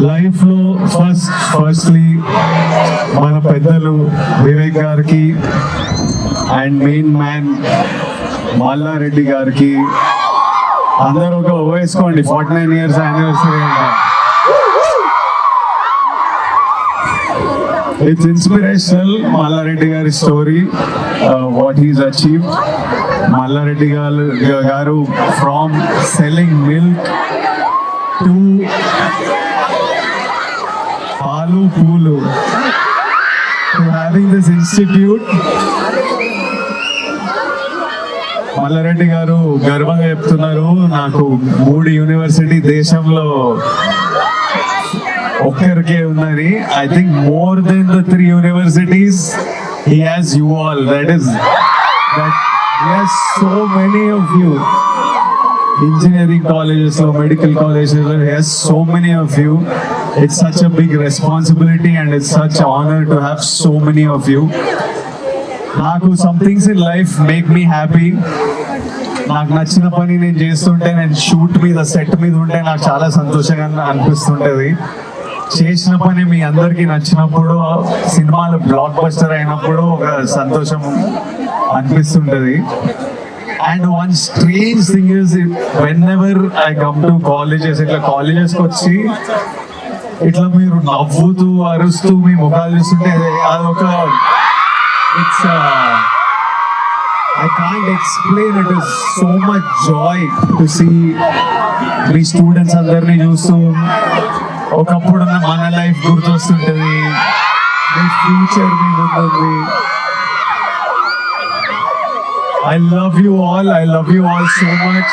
Life లో firstly మన పెద్దలు వివేక్ గారికి అండ్ మెయిన్ మ్యాన్ మల్లారెడ్డి గారికి అందరూ ఒక వేసుకోండి 49 years యానివర్సరీ అంటే. ఇట్స్ ఇన్స్పిరేషనల్ మల్లారెడ్డి గారి story, what he's achieved. Malla Reddy గారు ఫ్రమ్ సెల్లింగ్ మిల్క్ టు పాలు పూలు to having this institute. Malla Reddy గారు గర్వంగా చెప్తున్నారు, నాకు 3 యూనివర్సిటీ దేశంలో ఒక్కరికే ఉన్నది. I think more than the 3 universities he has you all. That he has so many of you. Engineering colleges or medical colleges, he has so many of you. It's such a big responsibility and it's such an honor to have so many of you. నాకు some things in life make me happy. నాకు నచ్చిన పని నేను చేస్తుంటే, నేను shoot మీద set మీద ఉంటే నాకు చాలా సంతోషంగా అనిపిస్తుంటది. చేసిన పని మీ అందరికి నచ్చినప్పుడు, సినిమాలు బ్లాక్ బస్టర్ అయినప్పుడు ఒక సంతోషం అనిపిస్తుంటది. And one strange thing is, whenever I come to colleges, ఇట్లా కాలేజెస్కి వచ్చి ఇట్లా మీరు నవ్వుతూ అరుస్తూ మీ ముఖాలు చూస్తుంటే అదొక it's I can't explain it. Is so much joy to see me students అందరినీ చూస్తూ ఒకప్పుడున్న మన లైఫ్ గుర్తొస్తుంటది, మీ ఫ్యూచర్ మీద ఉంటుంది. I love you all so much.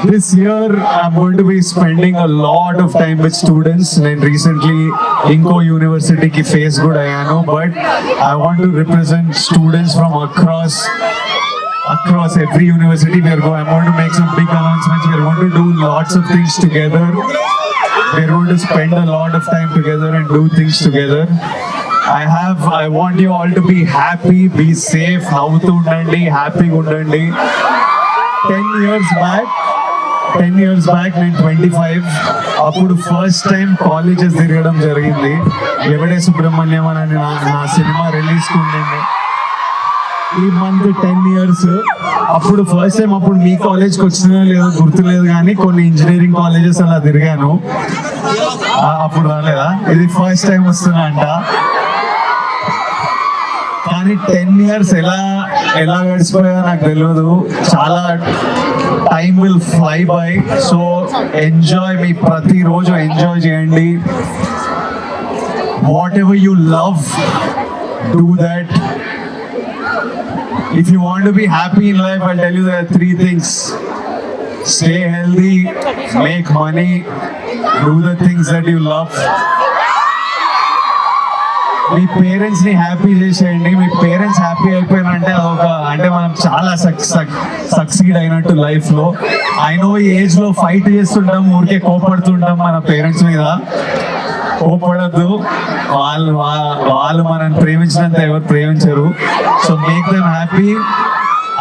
This year I'm going to be spending a lot of time with students. నేను recently ఇంకో యూనివర్సిటీకి face కూడా అయ్యాను, but I want to represent students from across every university. I'm going to make some big announcements. We're going to do lots of things together. We're going to spend a lot of time together and do things together. I want you all to be happy, be safe, నవ్వుతూ ఉండండి, హ్యాపీగా ఉండండి. 10 years back నేను 25, అప్పుడు first time colleges తిరగడం జరిగింది. ఎవడే సుబ్రహ్మణ్యం అని నా సినిమా రిలీజ్ ఉండండి ఈ మంత్ 10 years. అప్పుడు ఫస్ట్ టైం, అప్పుడు మీ కాలేజ్కి వచ్చినా లేదో గుర్తులేదు, కానీ కొన్ని ఇంజనీరింగ్ కాలేజెస్ అలా తిరిగాను. అప్పుడు రాలేదా? ఇది ఫస్ట్ టైం వస్తున్నా అంట. కానీ 10 years ఎలా గడిచిపోయా నాకు తెలియదు. చాలా time will fly by. So enjoy, మీ ప్రతిరోజు ఎంజాయ్ చేయండి. Whatever you love, do that. If you want to be happy in life, I'll tell you there are 3 things. Stay healthy, make money, do the things that you love. Me parents ని happy చేసేయండి. మీ parents happy అయిపోయినంటే అంటే మనం చాలా succeed అయినట్టు life లో. అయినో ఈ age లో fight చేస్తుంటాం, ఊరికే కోపడుతుంటాం మన పేరెంట్స్ మీద. కోపడద్దు, వాళ్ళు మనల్ని ప్రేమించినంత ఎవరు ప్రేమించరు. So make them happy.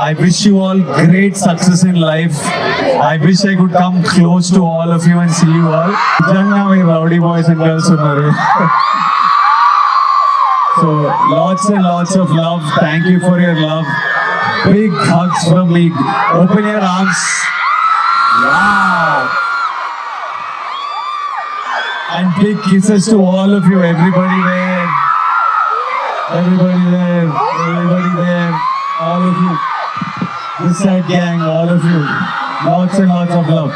I wish you all great success in life. I wish I could come close to all of you and see you all. నిజంగా మీరు rowdy boys and girls ఉన్నారు. So lots and lots of love. Thank you for your love. Big hugs from me. Open your arms. Wow. And big kisses to all of you. Everybody there. All of you. This side gang, all of you. Lots and lots of love.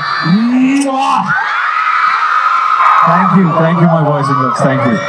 Thank you my boys and girls. Thank you.